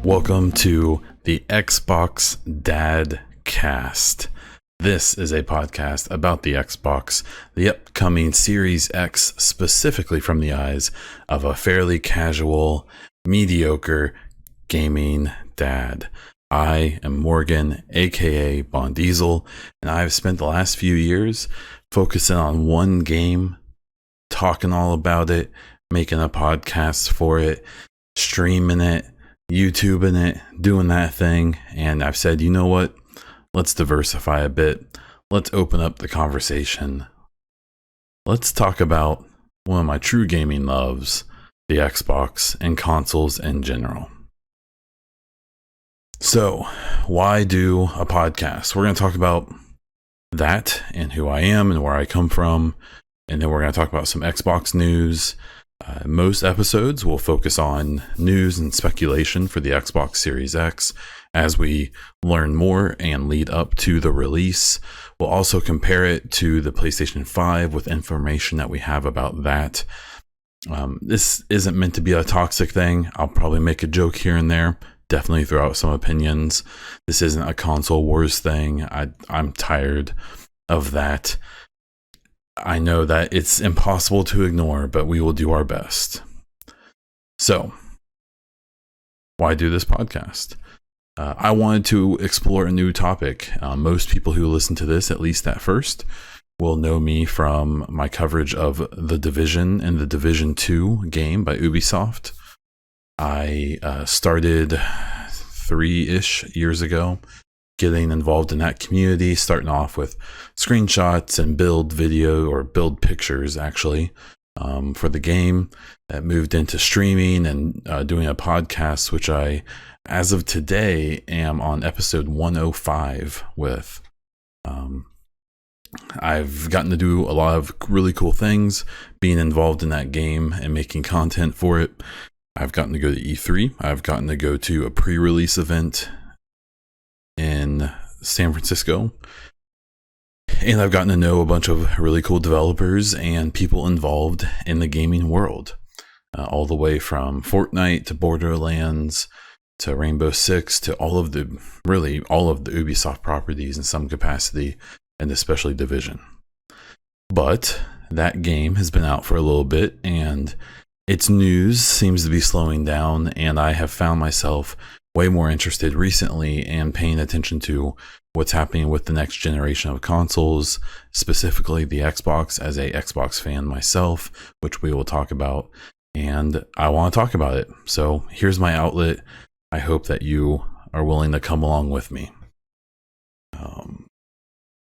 Welcome to the Xbox Dadcast. This is a podcast about the Xbox, the upcoming Series X, specifically from the eyes of a fairly casual, mediocre gaming dad. I am Morgan, aka Bon Diesel, and I've spent the last few years focusing on one game, talking all about it, making a podcast for it, streaming it, YouTubing it, doing that thing. And I've said, you know what? Let's diversify a bit. Let's open up the conversation. Let's talk about one of my true gaming loves, the Xbox and consoles in general. So, why do a podcast? We're going to talk about that and who I am and where I come from. And then we're going to talk about some Xbox news. Most episodes will focus on news and speculation for the Xbox Series X as we learn more and lead up to the release. We'll also compare it to the PlayStation 5 with information that we have about that. This isn't meant to be a toxic thing. I'll probably make a joke here and there. Definitely throw out some opinions. This isn't a console wars thing. I'm tired of that. I know that it's impossible to ignore, but we will do our best. So, why do this podcast? I wanted to explore a new topic. Most people who listen to this, at least at first, will know me from my coverage of The Division and The Division 2 game by Ubisoft. I started 3-ish years ago getting involved in that community, starting off with screenshots and build video or build pictures actually for the game. That moved into streaming and doing a podcast, which I, as of today, am on episode 105 with. I've gotten to do a lot of really cool things, being involved in that game and making content for it. I've gotten to go to E3. I've gotten to go to a pre-release event in San Francisco, and I've gotten to know a bunch of really cool developers and people involved in the gaming world, all the way from Fortnite to Borderlands to Rainbow Six to all of the Ubisoft properties in some capacity, and especially Division. But that game has been out for a little bit, and its news seems to be slowing down, and I have found myself way more interested recently and paying attention to what's happening with the next generation of consoles, specifically the Xbox, as a Xbox fan myself, which we will talk about. And I want to talk about it. So here's my outlet. I hope that you are willing to come along with me.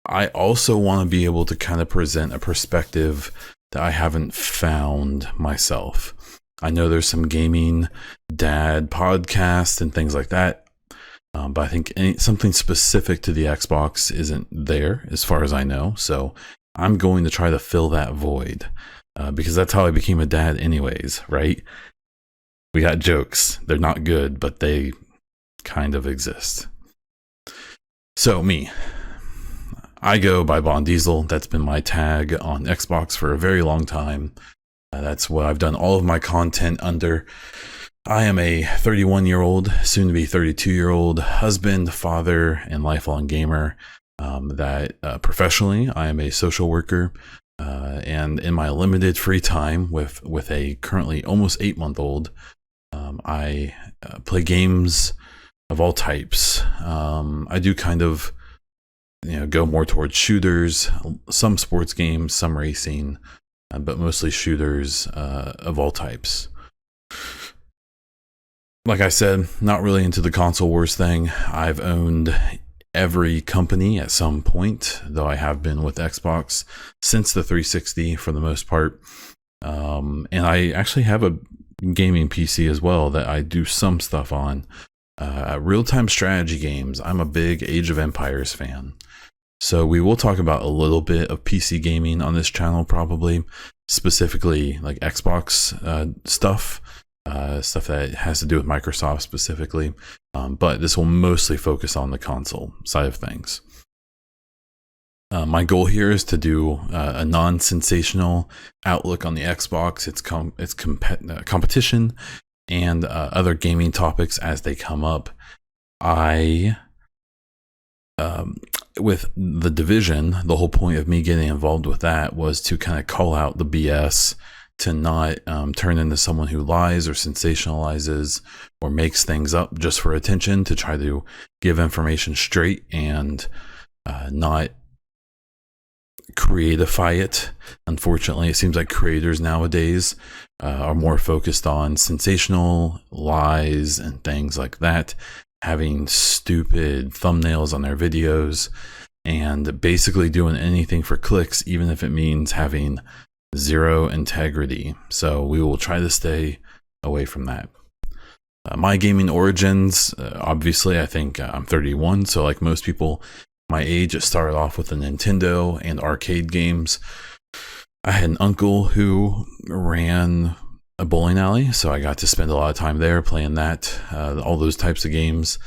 I also want to be able to kind of present a perspective that I haven't found myself. I know there's some gaming dad podcasts and things like that, but I think something specific to the Xbox isn't there as far as I know. So I'm going to try to fill that void because that's how I became a dad anyways, right? We got jokes. They're not good, but they kind of exist. So me, I go by Bon Diesel. That's been my tag on Xbox for a very long time. That's what I've done all of my content under. I am a 31-year-old, soon to be 32-year-old husband, father, and lifelong gamer. Professionally, I am a social worker. And in my limited free time with a currently almost 8-month-old, I play games of all types. I do kind of go more towards shooters, some sports games, some racing, but mostly shooters of all types. Like I said, not really into the console wars thing. I've owned every company at some point, though I have been with Xbox since the 360 for the most part. And I actually have a gaming PC as well that I do some stuff on. Real-time strategy games. I'm a big Age of Empires fan. So we will talk about a little bit of PC gaming on this channel, probably specifically like Xbox stuff that has to do with Microsoft specifically. But this will mostly focus on the console side of things. My goal here is to do a non-sensational outlook on the Xbox, its competition, and other gaming topics as they come up. I with the Division, the whole point of me getting involved with that was to kind of call out the BS, to not turn into someone who lies or sensationalizes or makes things up just for attention, to try to give information straight and not creatify it. Unfortunately, it seems like creators nowadays are more focused on sensational lies and things like that, having stupid thumbnails on their videos, and basically doing anything for clicks, even if it means having zero integrity. So we will try to stay away from that. My gaming origins, obviously, I think I'm 31, so like most people my age, it started off with the Nintendo and arcade games. I had an uncle who ran a bowling alley, so I got to spend a lot of time there playing that, all those types of games,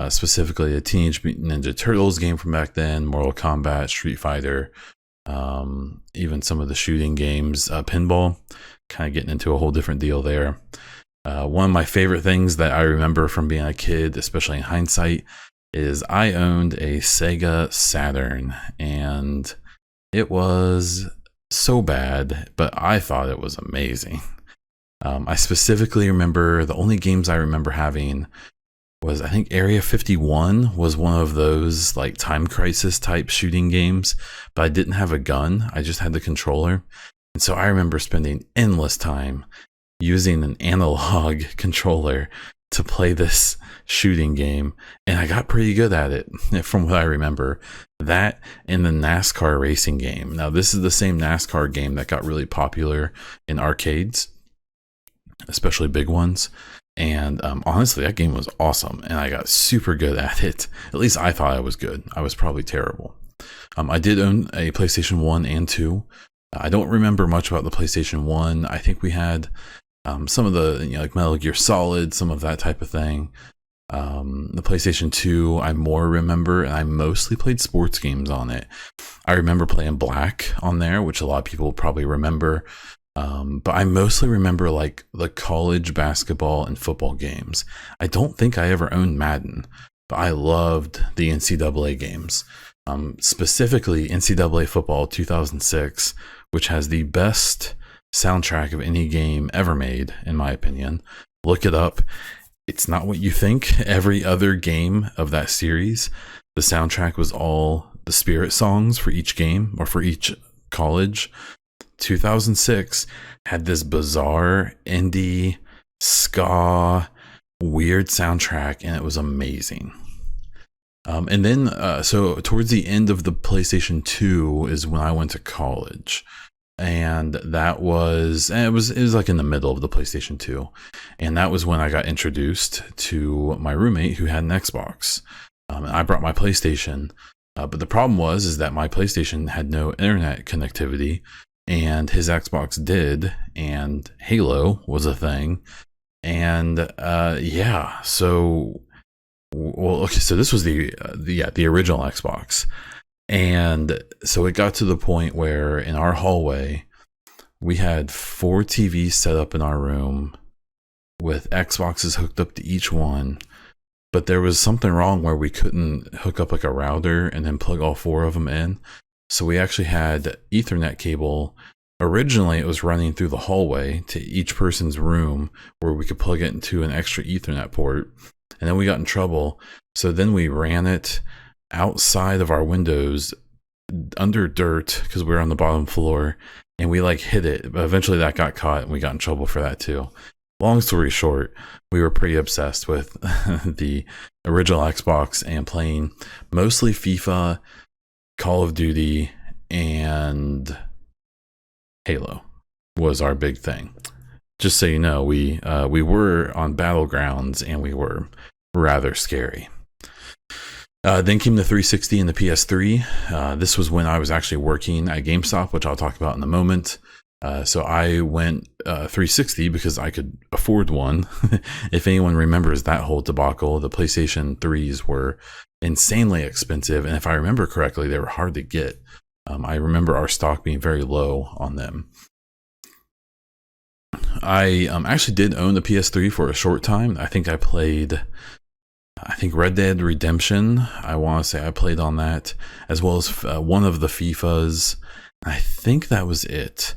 specifically a Teenage Mutant Ninja Turtles game from back then, Mortal Kombat, Street Fighter, even some of the shooting games, pinball, kind of getting into a whole different deal there. One of my favorite things that I remember from being a kid, especially in hindsight, is I owned a Sega Saturn, and it was so bad, but I thought it was amazing. I specifically remember, the only games I remember having was, I think Area 51 was one of those like Time Crisis type shooting games, but I didn't have a gun. I just had the controller. And so I remember spending endless time using an analog controller to play this shooting game, and I got pretty good at it from what I remember. That and the NASCAR racing game. Now, this is the same NASCAR game that got really popular in arcades, especially big ones. And honestly, that game was awesome, and I got super good at it. At least I thought I was good. I was probably terrible. I did own a PlayStation 1 and 2. I don't remember much about the PlayStation 1. I think we had some of the, like Metal Gear Solid, some of that type of thing. The PlayStation 2, I more remember, and I mostly played sports games on it. I remember playing Black on there, which a lot of people probably remember. But I mostly remember like the college basketball and football games. I don't think I ever owned Madden, but I loved the NCAA games. Specifically NCAA football 2006, which has the best soundtrack of any game ever made, in my opinion. Look it up. It's not what you think. Every other game of that series, the soundtrack was all the Spirit songs for each game or for each college. 2006 had this bizarre indie ska weird soundtrack, and it was amazing. And then so towards the end of the PlayStation 2 is when I went to college, and that was, it was like in the middle of the PlayStation 2, and that was when I got introduced to my roommate who had an Xbox. And I brought my PlayStation, but the problem was that my PlayStation had no internet connectivity, and his Xbox did, and Halo was a thing. And yeah, so well, okay, so this was the original Xbox. And so it got to the point where in our hallway we had 4 TVs set up in our room with Xboxes hooked up to each one, but there was something wrong where we couldn't hook up like a router and then plug all 4 of them in. So we actually had Ethernet cable. Originally it was running through the hallway to each person's room where we could plug it into an extra Ethernet port. And then we got in trouble. So then we ran it outside of our windows under dirt because we were on the bottom floor, and we like hit it. But eventually that got caught and we got in trouble for that too. Long story short, we were pretty obsessed with the original Xbox and playing mostly FIFA, Call of Duty, and Halo was our big thing. Just so you know, we were on Battlegrounds, and we were rather scary. Then came the 360 and the PS3. This was when I was actually working at GameStop, which I'll talk about in a moment. So I went 360 because I could afford one. If anyone remembers that whole debacle, the PlayStation 3s were insanely expensive, and if I remember correctly, they were hard to get. I remember our stock being very low on them. I actually did own the PS3 for a short time. I think Red Dead Redemption, I want to say I played on that, as well as one of the FIFAs. I think that was it.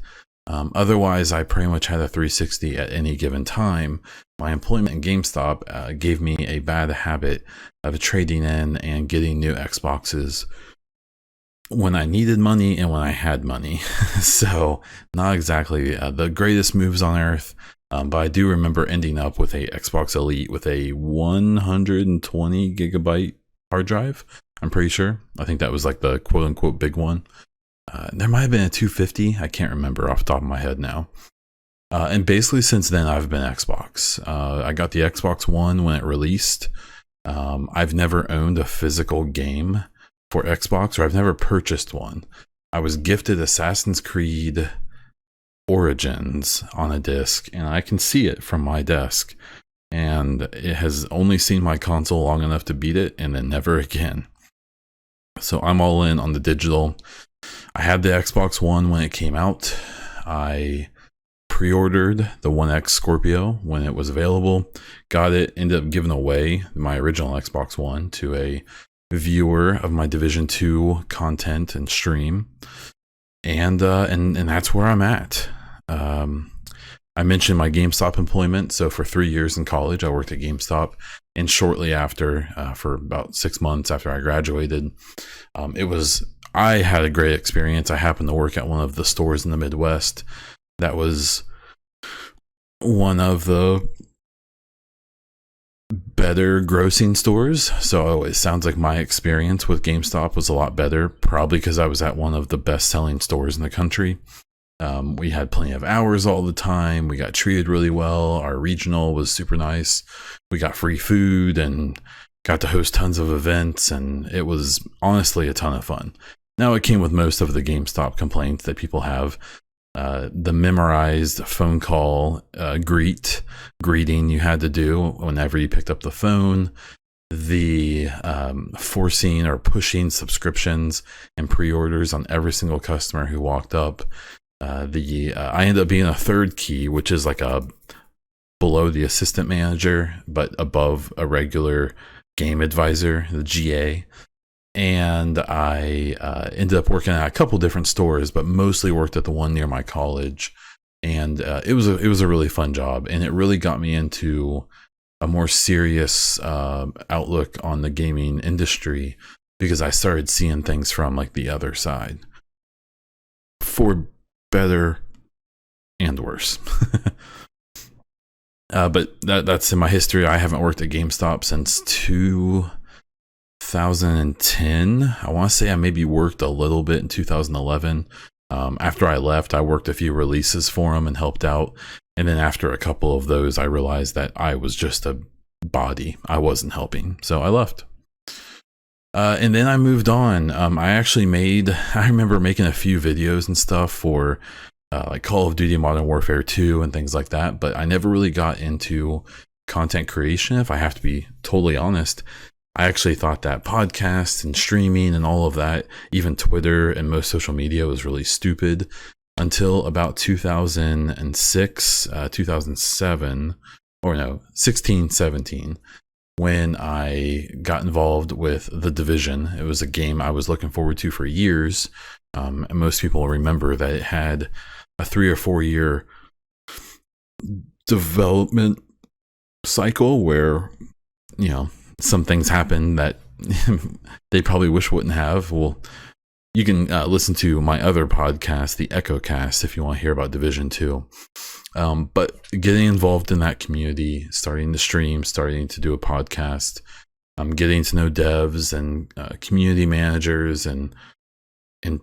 Otherwise, I pretty much had a 360 at any given time. My employment in GameStop gave me a bad habit of trading in and getting new Xboxes when I needed money and when I had money. So not exactly the greatest moves on earth. But I do remember ending up with a Xbox Elite with a 120 gigabyte hard drive. I'm pretty sure. I think that was like the quote unquote big one. There might have been a 250. I can't remember off the top of my head now. And basically since then, I've been Xbox. I got the Xbox One when it released. I've never owned a physical game for Xbox, or I've never purchased one. I was gifted Assassin's Creed Origins on a disc, and I can see it from my desk. And it has only seen my console long enough to beat it, and then never again. So I'm all in on the digital. I had the Xbox One when it came out. I pre-ordered the One X Scorpio when it was available. Got it, ended up giving away my original Xbox One to a viewer of my Division 2 content and stream. And that's where I'm at. I mentioned my GameStop employment. So for 3 years in college, I worked at GameStop, and shortly after, for about 6 months after I graduated, I had a great experience. I happened to work at one of the stores in the Midwest that was one of the better grossing stores. So it sounds like my experience with GameStop was a lot better, probably because I was at one of the best selling stores in the country. We had plenty of hours all the time. We got treated really well. Our regional was super nice. We got free food and got to host tons of events, and it was honestly a ton of fun. Now, it came with most of the GameStop complaints that people have. The memorized phone call greeting you had to do whenever you picked up the phone, the forcing or pushing subscriptions and pre-orders on every single customer who walked up. I ended up being a third key, which is like a below the assistant manager, but above a regular game advisor, the GA. And I ended up working at a couple different stores, but mostly worked at the one near my college. And it was a really fun job, and it really got me into a more serious outlook on the gaming industry, because I started seeing things from like the other side, for better and worse. But that's in my history. I haven't worked at GameStop since 2010. I want to say I maybe worked a little bit in 2011. After I left, I worked a few releases for them and helped out. And then after a couple of those, I realized that I was just a body. I wasn't helping. So I left. And then I moved on. I remember making a few videos and stuff for like Call of Duty Modern Warfare 2 and things like that. But I never really got into content creation, if I have to be totally honest. I actually thought that podcasts and streaming and all of that, even Twitter and most social media, was really stupid until about 2006, 2007, or no, 16, 17, when I got involved with The Division. It was a game I was looking forward to for years. And most people remember that it had a 3 or 4 year development cycle where, some things happen that they probably wish wouldn't have. Well, you can listen to my other podcast, the EchoCast, if you want to hear about Division 2. But getting involved in that community, starting to stream, starting to do a podcast, getting to know devs and community managers and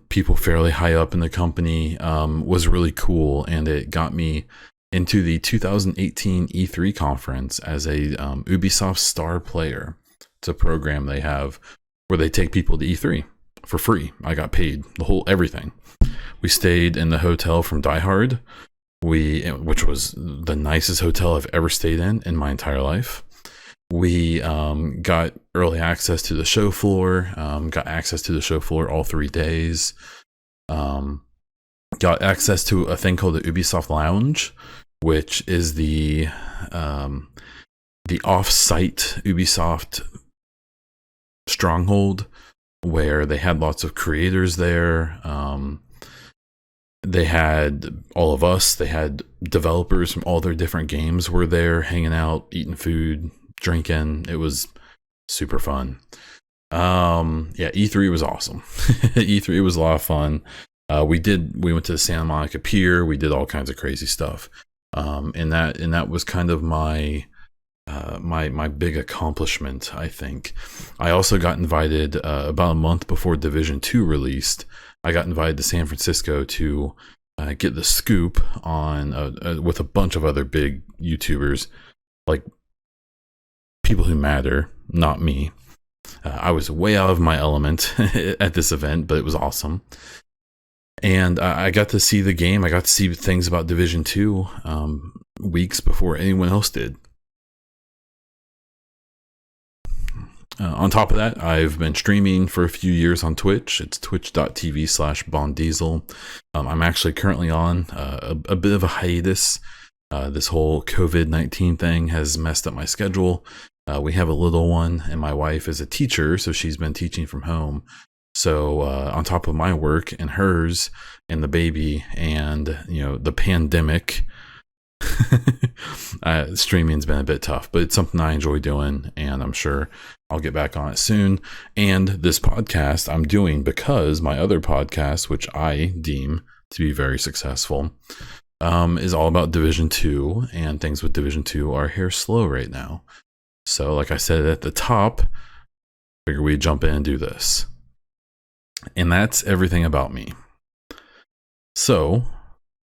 people fairly high up in the company was really cool. And it got me into the 2018 E3 conference as a Ubisoft star player. It's a program they have where they take people to E3 for free. I got paid everything. We stayed in the hotel from Die Hard, which was the nicest hotel I've ever stayed in my entire life. We got early access to the show floor, all 3 days. Got access to a thing called the Ubisoft Lounge, which is the off-site Ubisoft stronghold, where they had lots of creators there. They had all of us. They had developers from all their different games were there, hanging out, eating food, drinking. It was super fun. Yeah, E3 was awesome. E3 was a lot of fun. We went to the Santa Monica Pier. We did all kinds of crazy stuff. And that was kind of my big accomplishment, I think. I also got invited about a month before Division 2 released. I got invited to San Francisco to get the scoop on with a bunch of other big YouTubers, like people who matter, not me. I was way out of my element at this event, but it was awesome. And I got to see the game. I got to see things about Division 2 weeks before anyone else did. On top of that, I've been streaming for a few years on Twitch. It's twitch.tv/BondDiesel. I'm actually currently on a bit of a hiatus. This whole COVID-19 thing has messed up my schedule. We have a little one, and my wife is a teacher, so she's been teaching from home. So on top of my work and hers and the baby and, the pandemic, streaming's been a bit tough, but it's something I enjoy doing, and I'm sure I'll get back on it soon. And this podcast I'm doing because my other podcast, which I deem to be very successful, is all about Division 2, and things with Division 2 are here slow right now. So like I said at the top, figure we'd jump in and do this. And that's everything about me. So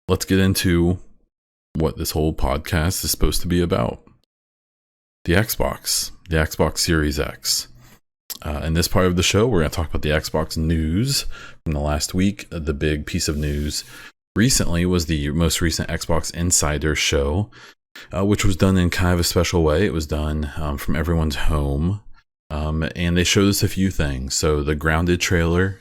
let's get into what this whole podcast is supposed to be about. The Xbox Series X. In this part of the show, we're going to talk about the Xbox news from the last week. The big piece of news recently was the most recent Xbox Insider show, which was done in kind of a special way. It was done from everyone's home, and they showed us a few things. So the Grounded trailer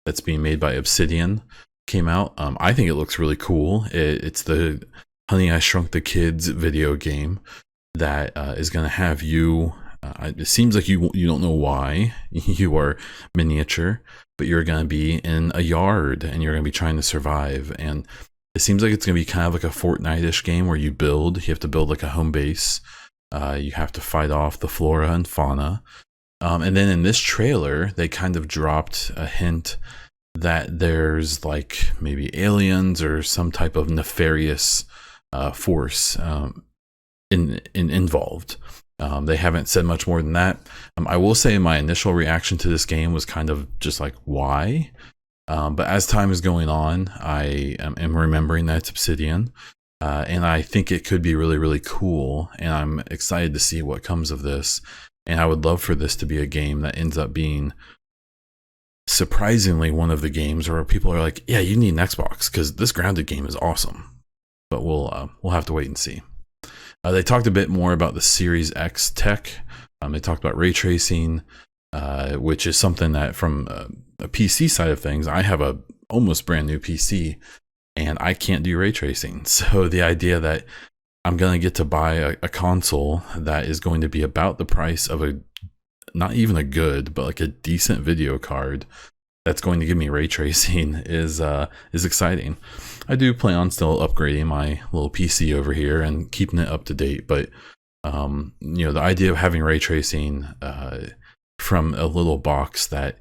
that's being made by Obsidian came out. I think it looks really cool. It's the Honey, I Shrunk the Kids video game that is going to have you. It seems like you don't know why you are miniature, but you're going to be in a yard and you're going to be trying to survive. And it seems like it's going to be kind of like a Fortnite-ish game where you have to build like a home base. You have to fight off the flora and fauna. And then in this trailer, they kind of dropped a hint that there's like maybe aliens or some type of nefarious force involved. They haven't said much more than that. I will say my initial reaction to this game was kind of just like, why? But as time is going on, I am remembering that it's Obsidian. And I think it could be really, really cool. And I'm excited to see what comes of this. And I would love for this to be a game that ends up being surprisingly one of the games where people are like, yeah, you need an Xbox because this Grounded game is awesome. But we'll have to wait and see. They talked a bit more about the Series X tech. They talked about ray tracing, which is something that from a PC side of things, I have a almost brand new PC and I can't do ray tracing. So the idea that I'm going to get to buy a console that is going to be about the price of not even a good, but like a decent video card that's going to give me ray tracing is exciting. I do plan on still upgrading my little PC over here and keeping it up to date, but the idea of having ray tracing from a little box that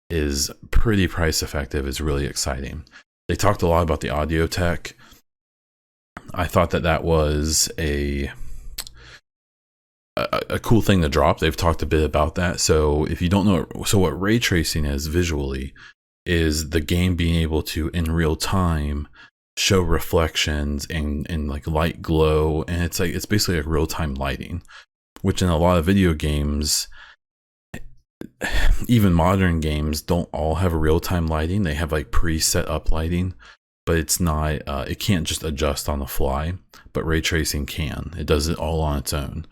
is pretty price effective is really exciting. They talked a lot about the audio tech. I thought that was a cool thing to drop. They've talked a bit about that. So if you don't know, so what ray tracing is visually is the game being able to in real time show reflections and like light glow, and it's basically like real-time lighting, which in a lot of video games, even modern games, don't all have real-time lighting. They have like pre-set up lighting, but it's not it can't just adjust on the fly, but ray tracing can. It does it all on its own.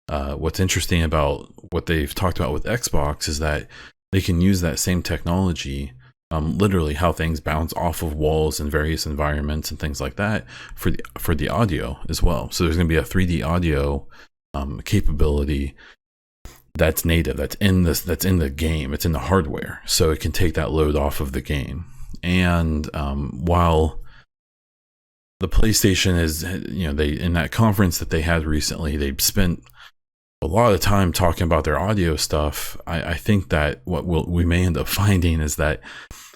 What's interesting about what they've talked about with Xbox is that they can use that same technology literally how things bounce off of walls in various environments and things like that for the audio as well. So there's going to be a 3D audio capability that's native, that's in the game, it's in the hardware, so it can take that load off of the game. And while the PlayStation is, they, in that conference that they had recently, they spent a lot of time talking about their audio stuff. I think that what we may end up finding is that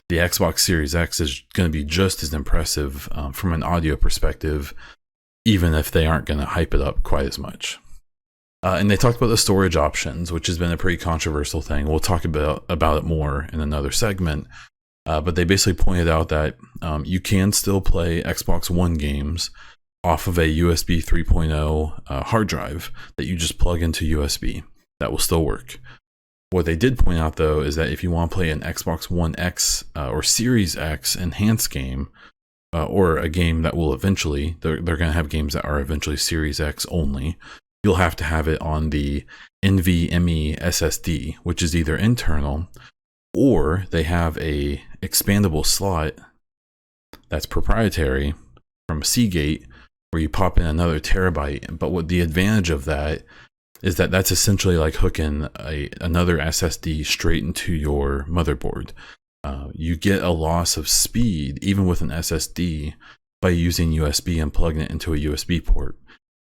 the Xbox Series X is going to be just as impressive from an audio perspective, even if they aren't going to hype it up quite as much. And they talked about the storage options, which has been a pretty controversial thing. We'll talk about it more in another segment. But they basically pointed out that you can still play Xbox One games off of a USB 3.0 hard drive that you just plug into USB. That will still work. What they did point out, though, is that if you want to play an Xbox One X or Series X enhanced game, or a game that will eventually, they're going to have games that are eventually Series X only, you'll have to have it on the NVMe SSD, which is either internal, or they have a expandable slot that's proprietary from Seagate, where you pop in another terabyte. But what the advantage of that is that that's essentially like hooking another SSD straight into your motherboard. You get a loss of speed even with an SSD by using USB and plugging it into a USB port.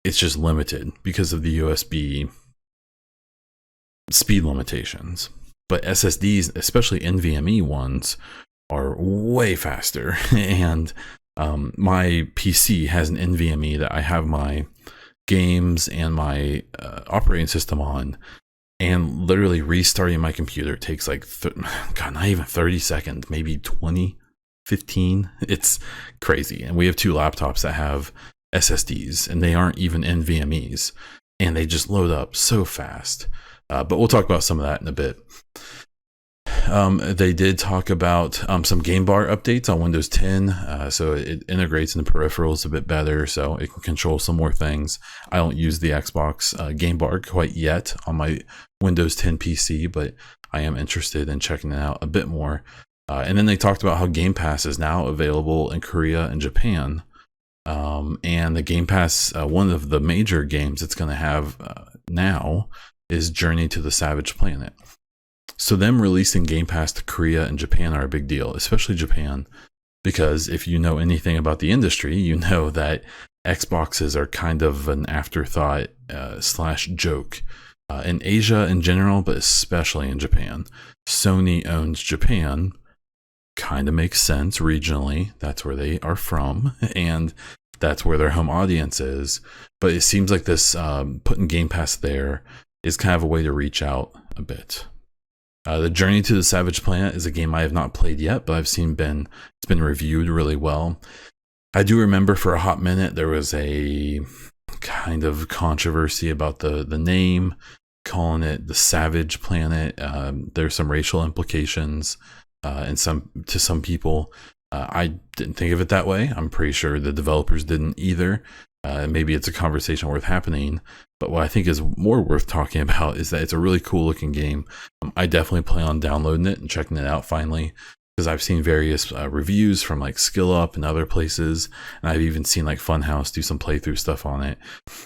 It's just limited because of the USB speed limitations. But SSDs, especially NVMe ones, are way faster. And my PC has an NVMe that I have my games and my operating system on. And literally restarting my computer takes like, not even 30 seconds, maybe 20, 15. It's crazy. And we have two laptops that have SSDs, and they aren't even NVMEs, and they just load up so fast. But we'll talk about some of that in a bit. They did talk about some game bar updates on Windows 10, so it integrates into peripherals a bit better, so it can control some more things. I don't use the Xbox game bar quite yet on my Windows 10 PC, but I am interested in checking it out a bit more. And then they talked about how Game Pass is now available in Korea and Japan. And the Game Pass, one of the major games it's going to have now is Journey to the Savage Planet. So them releasing Game Pass to Korea and Japan are a big deal, especially Japan, because if you know anything about the industry, you know that Xboxes are kind of an afterthought / joke in Asia in general, but especially in Japan. Sony owns Japan. Kind of makes sense regionally. That's where they are from, and that's where their home audience is. But it seems like this putting Game Pass there is kind of a way to reach out a bit. The Journey to the Savage Planet is a game I have not played yet, but I've seen it's been reviewed really well. I do remember for a hot minute there was a kind of controversy about the name, calling it the Savage Planet. There's some racial implications and to some people. I didn't think of it that way. I'm pretty sure the developers didn't either. Maybe it's a conversation worth happening. But what I think is more worth talking about is that it's a really cool looking game. I definitely plan on downloading it and checking it out finally, because I've seen various reviews from like Skill Up and other places, and I've even seen like Funhouse do some playthrough stuff on it,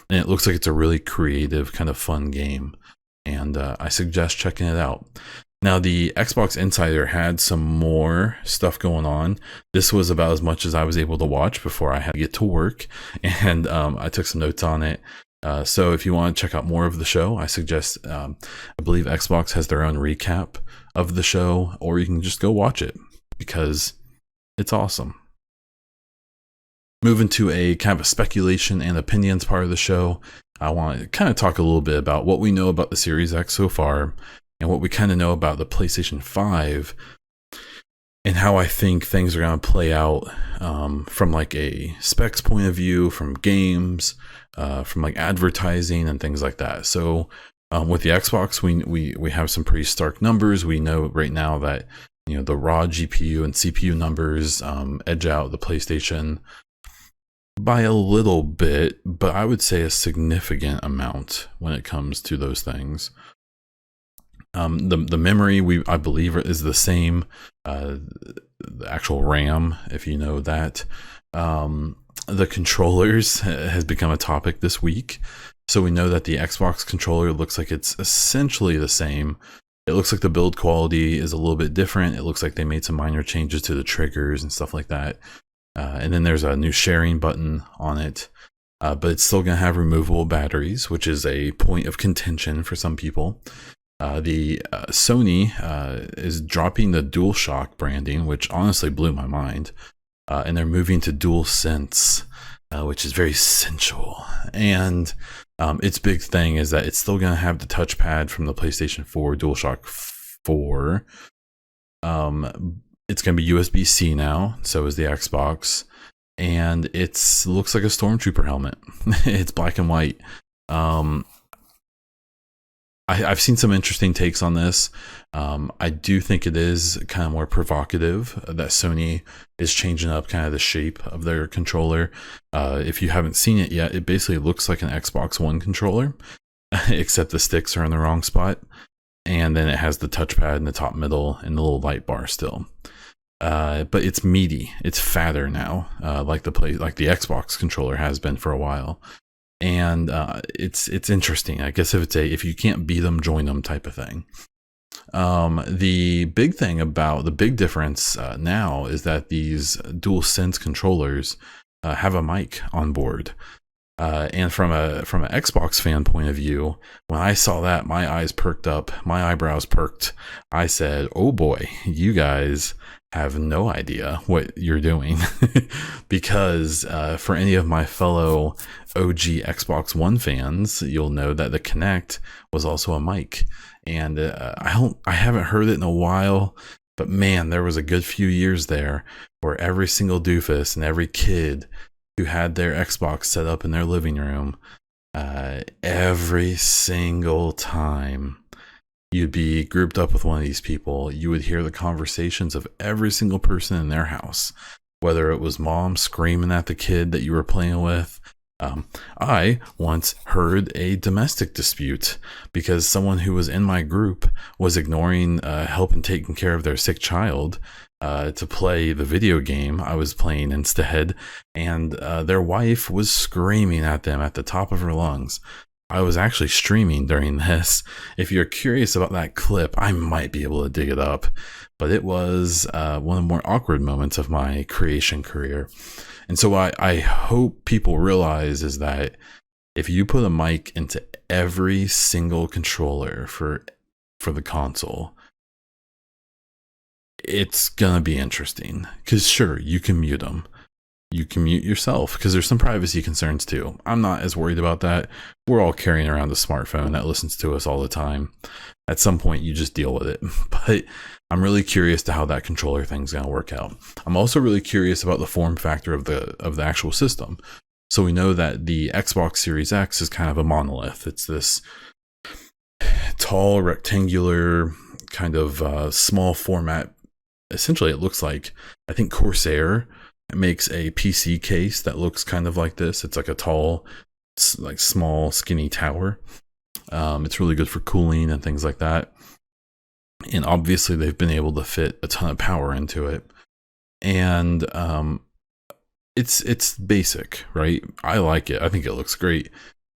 and it looks like it's a really creative, kind of fun game, and I suggest checking it out. Now, the Xbox Insider had some more stuff going on. This was about as much as I was able to watch before I had to get to work, and I took some notes on it. So if you want to check out more of the show, I suggest, I believe Xbox has their own recap of the show, or you can just go watch it because it's awesome. Moving to a kind of a speculation and opinions part of the show, I want to kind of talk a little bit about what we know about the Series X so far and what we kind of know about the PlayStation 5 and how I think things are going to play out from like a specs point of view, from games, from like advertising and things like that. So with the Xbox, we have some pretty stark numbers. We know right now that the raw GPU and CPU numbers edge out the PlayStation by a little bit, but I would say a significant amount when it comes to those things. The memory I believe is the same. The actual RAM, if you know that. The controllers has become a topic this week. So we know that the Xbox controller looks like it's essentially the same. It looks like the build quality is a little bit different. It looks like they made some minor changes to the triggers and stuff like that. And then there's a new sharing button on it. But it's still going to have removable batteries, which is a point of contention for some people. The Sony is dropping the DualShock branding, which honestly blew my mind. And they're moving to DualSense, which is very sensual. And its big thing is that it's still going to have the touchpad from the PlayStation 4, DualShock 4. It's going to be USB-C now, so is the Xbox. And it looks like a Stormtrooper helmet. It's black and white. I've seen some interesting takes on this. I do think it is kind of more provocative that Sony is changing up kind of the shape of their controller. If you haven't seen it yet, it basically looks like an Xbox One controller, except the sticks are in the wrong spot. And then it has the touchpad in the top middle and the little light bar still. But it's meaty. It's fatter now, like the Xbox controller has been for a while. And it's interesting. I guess if you can't beat them, join them type of thing. The big thing about the big difference now is that these DualSense controllers have a mic on board. And from an Xbox fan point of view, when I saw that, my eyes perked up, my eyebrows perked. I said, "Oh boy, you guys have no idea what you're doing." Because for any of my fellow OG Xbox One fans, you'll know that the Kinect was also a mic. And I haven't heard it in a while, but man, there was a good few years there where every single doofus and every kid who had their Xbox set up in their living room, every single time you'd be grouped up with one of these people, you would hear the conversations of every single person in their house, whether it was mom screaming at the kid that you were playing with. I once heard a domestic dispute because someone who was in my group was ignoring help and taking care of their sick child to play the video game I was playing instead, and their wife was screaming at them at the top of her lungs. I was actually streaming during this. If you're curious about that clip, I might be able to dig it up, but it was one of the more awkward moments of my creation career. And so I hope people realize is that if you put a mic into every single controller for the console, it's gonna be interesting. Because sure, you can mute them. You can mute yourself because there's some privacy concerns too. I'm not as worried about that. We're all carrying around a smartphone that listens to us all the time. At some point, you just deal with it. But I'm really curious to how that controller thing's going to work out. I'm also really curious about the form factor of the actual system. So we know that the Xbox Series X is kind of a monolith. It's this tall, rectangular, kind of small format. Essentially, it looks like, I think Corsair makes a PC case that looks kind of like this. It's like a tall, like small, skinny tower. It's really good for cooling and things like that. And obviously they've been able to fit a ton of power into it. And it's basic, right? I like it. I think it looks great.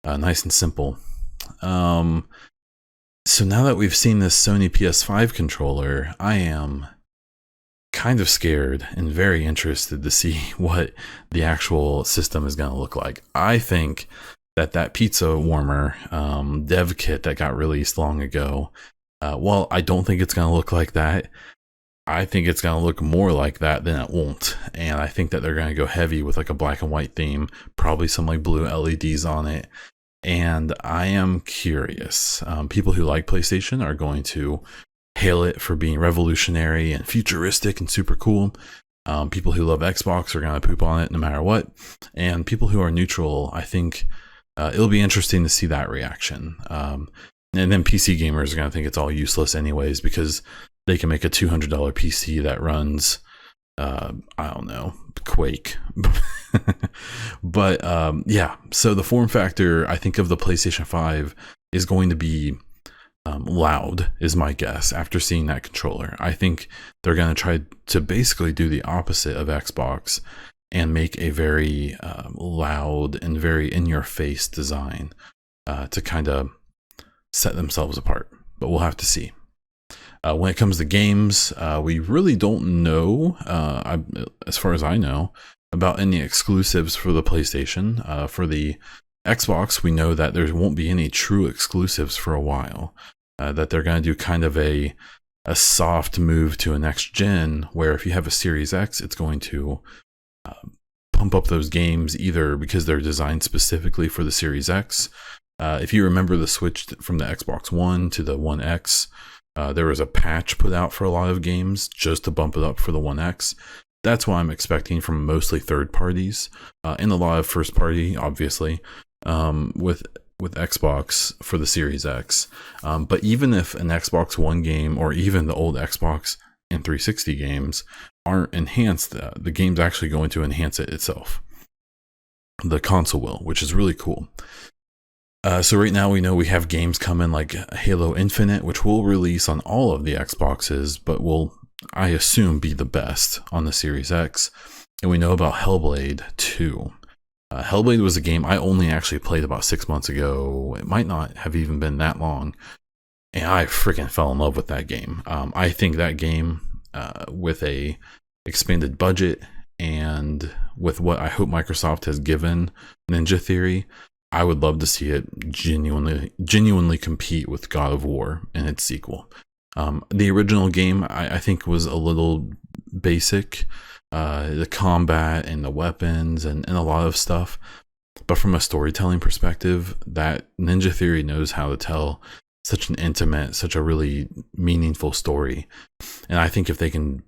Nice and simple. So now that we've seen this Sony PS5 controller, I am kind of scared and very interested to see what the actual system is going to look like. I think that pizza warmer dev kit that got released long ago, well, I don't think it's going to look like that. I think it's going to look more like that than it won't. And I think that they're going to go heavy with like a black and white theme, probably some like blue LEDs on it. And I am curious. People who like PlayStation are going to hail it for being revolutionary and futuristic and super cool. People who love Xbox are going to poop on it no matter what. And people who are neutral, I think it'll be interesting to see that reaction. And then PC gamers are going to think it's all useless anyways, because they can make a $200 PC that runs, I don't know, Quake. But yeah, so the form factor, I think, of the PlayStation 5 is going to be loud is my guess after seeing that controller. I think they're going to try to basically do the opposite of Xbox and make a very loud and very in-your-face design to kind of set themselves apart. But we'll have to see. When it comes to games, we really don't know, as far as I know, about any exclusives for the PlayStation. For the Xbox, we know that there won't be any true exclusives for a while. That they're going to do kind of a soft move to a next gen, where if you have a Series X, it's going to pump up those games either because they're designed specifically for the Series X. If you remember the switch from the Xbox One to the One X, there was a patch put out for a lot of games just to bump it up for the One X. That's what I'm expecting from mostly third parties and a lot of first party, obviously, with Xbox for the Series X. But even if an Xbox One game or even the old Xbox and 360 games aren't enhanced, the game's actually going to enhance it itself. The console will, which is really cool. So right now we know we have games coming like Halo Infinite, which will release on all of the Xboxes, but will, I assume, be the best on the Series X. And we know about Hellblade 2. Hellblade was a game I only actually played about 6 months ago. It might not have even been that long. And I freaking fell in love with that game. I think that game, with a expanded budget and with what I hope Microsoft has given Ninja Theory, I would love to see it genuinely compete with God of War and its sequel. The original game, I think, was a little basic. The combat and the weapons and a lot of stuff. But from a storytelling perspective, that Ninja Theory knows how to tell such an intimate, such a really meaningful story. And I think if they can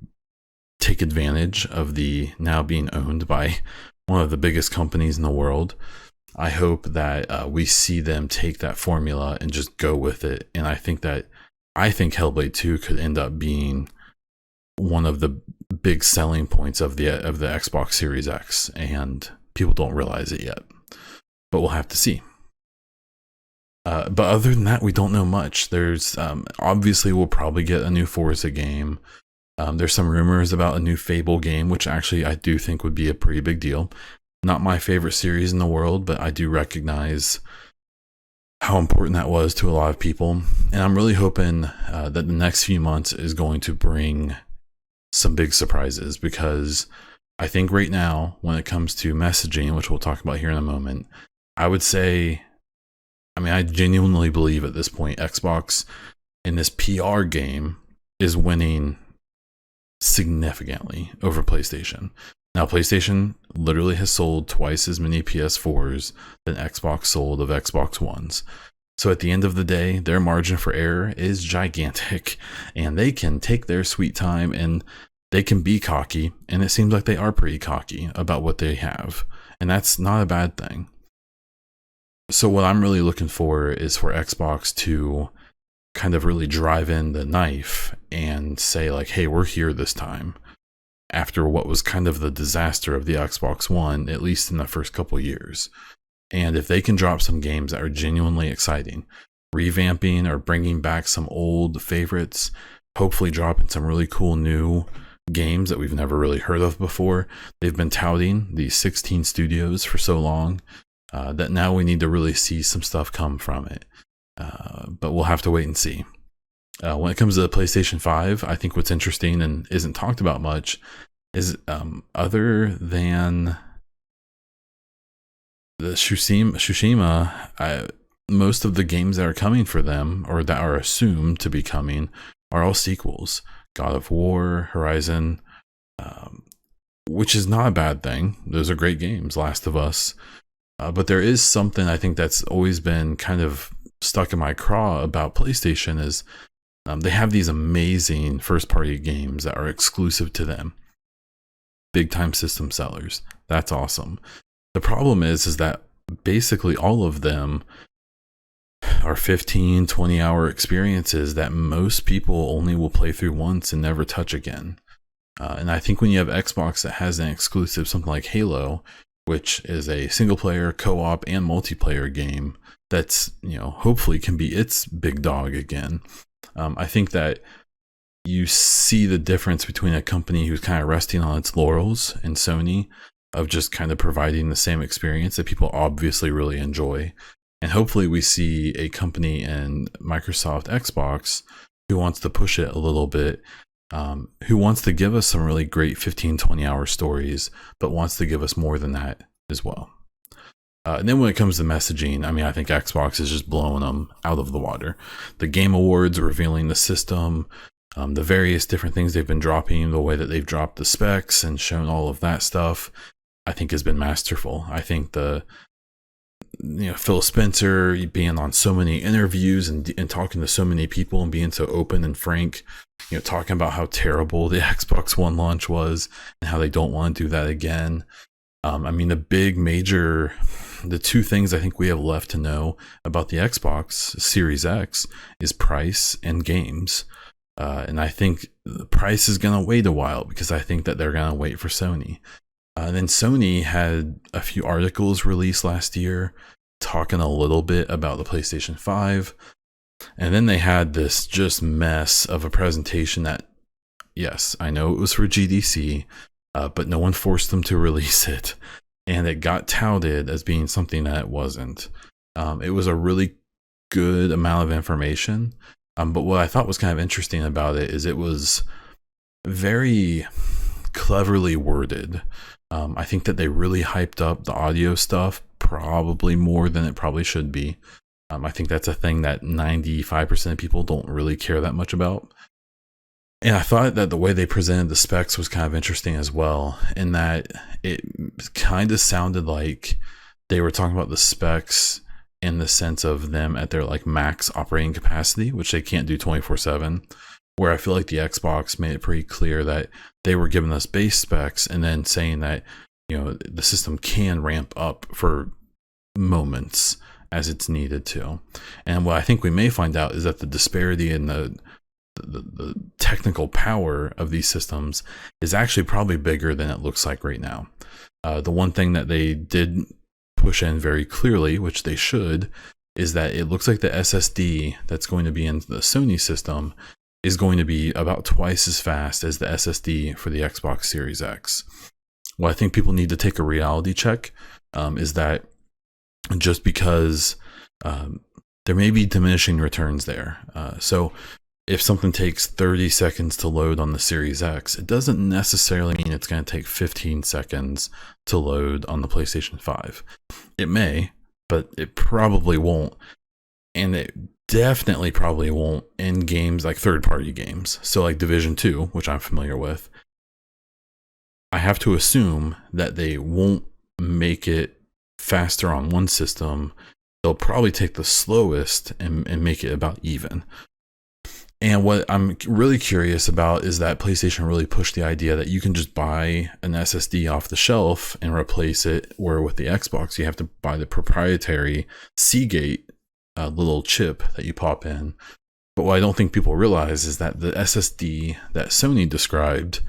take advantage of the now being owned by one of the biggest companies in the world, I hope that we see them take that formula and just go with it. And I think Hellblade 2 could end up being one of the big selling points of the Xbox Series X, and people don't realize it yet. But we'll have to see. But other than that, we don't know much. There's obviously we'll probably get a new Forza game. There's some rumors about a new Fable game, which actually I do think would be a pretty big deal. Not my favorite series in the world, but I do recognize how important that was to a lot of people. And I'm really hoping that the next few months is going to bring some big surprises, because I think right now, when it comes to messaging, which we'll talk about here in a moment, I would say, I genuinely believe at this point, Xbox in this PR game is winning significantly over PlayStation. Now, PlayStation literally has sold twice as many PS4s than Xbox sold of Xbox Ones. So at the end of the day, their margin for error is gigantic, and they can take their sweet time and they can be cocky, and it seems like they are pretty cocky about what they have, and that's not a bad thing. So what I'm really looking for is for Xbox to kind of really drive in the knife and say like, hey, we're here this time, after what was kind of the disaster of the Xbox One, at least in the first couple years. And if they can drop some games that are genuinely exciting, revamping or bringing back some old favorites, hopefully dropping some really cool new games that we've never really heard of before. They've been touting these 16 studios for so long that now we need to really see some stuff come from it. But we'll have to wait and see. When it comes to the PlayStation 5, I think what's interesting and isn't talked about much is other than the Tsushima, most of the games that are coming for them, or that are assumed to be coming, are all sequels. God of War, Horizon, which is not a bad thing. Those are great games, Last of Us. But there is something I think that's always been kind of stuck in my craw about PlayStation is they have these amazing first-party games that are exclusive to them. Big-time system sellers. That's awesome. The problem is that basically all of them are 15, 20-hour experiences that most people only will play through once and never touch again. And I think when you have Xbox that has an exclusive, something like Halo, which is a single player, co-op, and multiplayer game that's, hopefully can be its big dog again. I think that you see the difference between a company who's kind of resting on its laurels and Sony of just kind of providing the same experience that people obviously really enjoy. And hopefully we see a company in Microsoft Xbox who wants to push it a little bit, who wants to give us some really great 15, 20-hour stories, but wants to give us more than that as well. And then when it comes to messaging, I think Xbox is just blowing them out of the water. The Game Awards revealing the system, the various different things they've been dropping, the way that they've dropped the specs and shown all of that stuff, I think has been masterful. I think Phil Spencer being on so many interviews and talking to so many people and being so open and frank, talking about how terrible the Xbox One launch was and how they don't want to do that again. The two things I think we have left to know about the Xbox Series X is price and games. And I think the price is going to wait a while because I think that they're going to wait for Sony. Then Sony had a few articles released last year talking a little bit about the PlayStation 5. And then they had this just mess of a presentation that, yes, I know it was for GDC, but no one forced them to release it. And it got touted as being something that it wasn't. It was a really good amount of information. But what I thought was kind of interesting about it is it was very cleverly worded. I think that they really hyped up the audio stuff probably more than it probably should be. I think that's a thing that 95% of people don't really care that much about. And I thought that the way they presented the specs was kind of interesting as well, in that it kind of sounded like they were talking about the specs in the sense of them at their max operating capacity, which they can't do 24/7. Where I feel like the Xbox made it pretty clear that they were giving us base specs and then saying that, the system can ramp up for moments as it's needed to. And what I think we may find out is that the disparity in the technical power of these systems is actually probably bigger than it looks like right now. The one thing that they did push in very clearly, which they should, is that it looks like the SSD that's going to be in the Sony system is going to be about twice as fast as the SSD for the Xbox Series X. What I think people need to take a reality check is that just because there may be diminishing returns there. So if something takes 30 seconds to load on the Series X, it doesn't necessarily mean it's going to take 15 seconds to load on the PlayStation 5. It may, but it probably won't. And it definitely probably won't in games like third-party games. So like Division 2, which I'm familiar with, I have to assume that they won't make it faster on one system. They'll probably take the slowest and make it about even. And what I'm really curious about is that PlayStation really pushed the idea that you can just buy an SSD off the shelf and replace it, where with the Xbox, you have to buy the proprietary Seagate little chip that you pop in. But what I don't think people realize is that the SSD that Sony described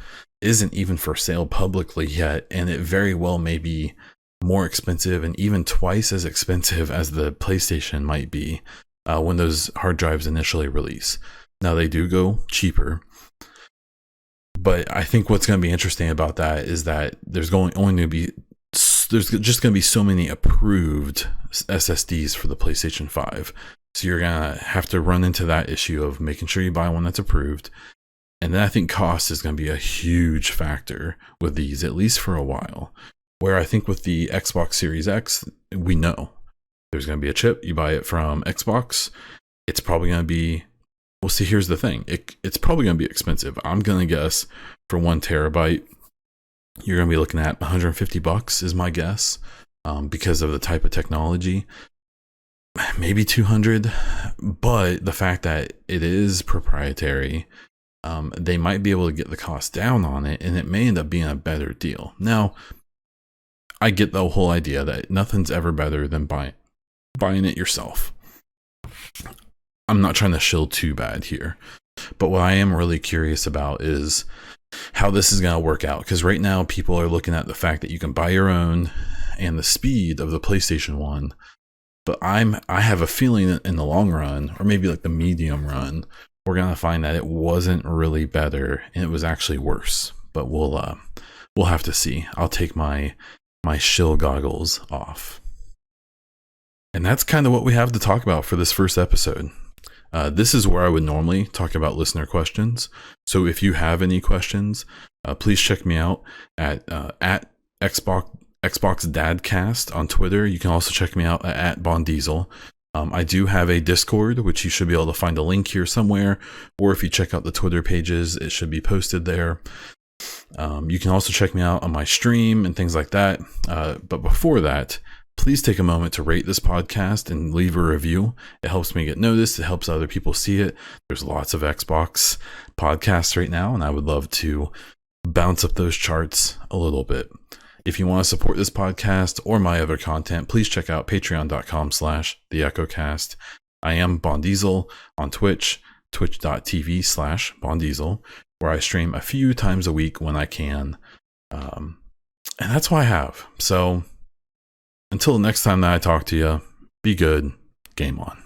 isn't even for sale publicly yet, and it very well may be more expensive and even twice as expensive as the PlayStation might be when those hard drives initially release. Now they do go cheaper, but I think what's going to be interesting about that is that there's just going to be so many approved SSDs for the PlayStation 5. So you're going to have to run into that issue of making sure you buy one that's approved. And then I think cost is going to be a huge factor with these, at least for a while. Where I think with the Xbox Series X, we know there's going to be a chip. You buy it from Xbox, it's probably going to be, well, see, here's the thing. It's probably going to be expensive. I'm going to guess for 1 terabyte, you're going to be looking at $150 is my guess, because of the type of technology. Maybe 200, but the fact that it is proprietary, they might be able to get the cost down on it, and it may end up being a better deal. Now, I get the whole idea that nothing's ever better than buying it yourself. I'm not trying to shill too bad here, but what I am really curious about is how this is going to work out. Because right now people are looking at the fact that you can buy your own and the speed of the PlayStation 1. But I have a feeling that in the long run, or maybe like the medium run, we're gonna find that it wasn't really better and it was actually worse. But we'll have to see. I'll take my shill goggles off. And that's kind of what we have to talk about for this first episode. This is where I would normally talk about listener questions. So if you have any questions, please check me out at Xbox Dadcast on Twitter. You can also check me out at Bondiesel. I do have a Discord, which you should be able to find a link here somewhere, or if you check out the Twitter pages, it should be posted there. You can also check me out on my stream and things like that. But before that, please take a moment to rate this podcast and leave a review. It helps me get noticed. It helps other people see it. There's lots of Xbox podcasts right now, and I would love to bounce up those charts a little bit. If you want to support this podcast or my other content, please check out patreon.com/theechocast. I am Bondiesel on Twitch, twitch.tv/Bondiesel, where I stream a few times a week when I can. And that's what I have. So until the next time that I talk to you, be good, game on.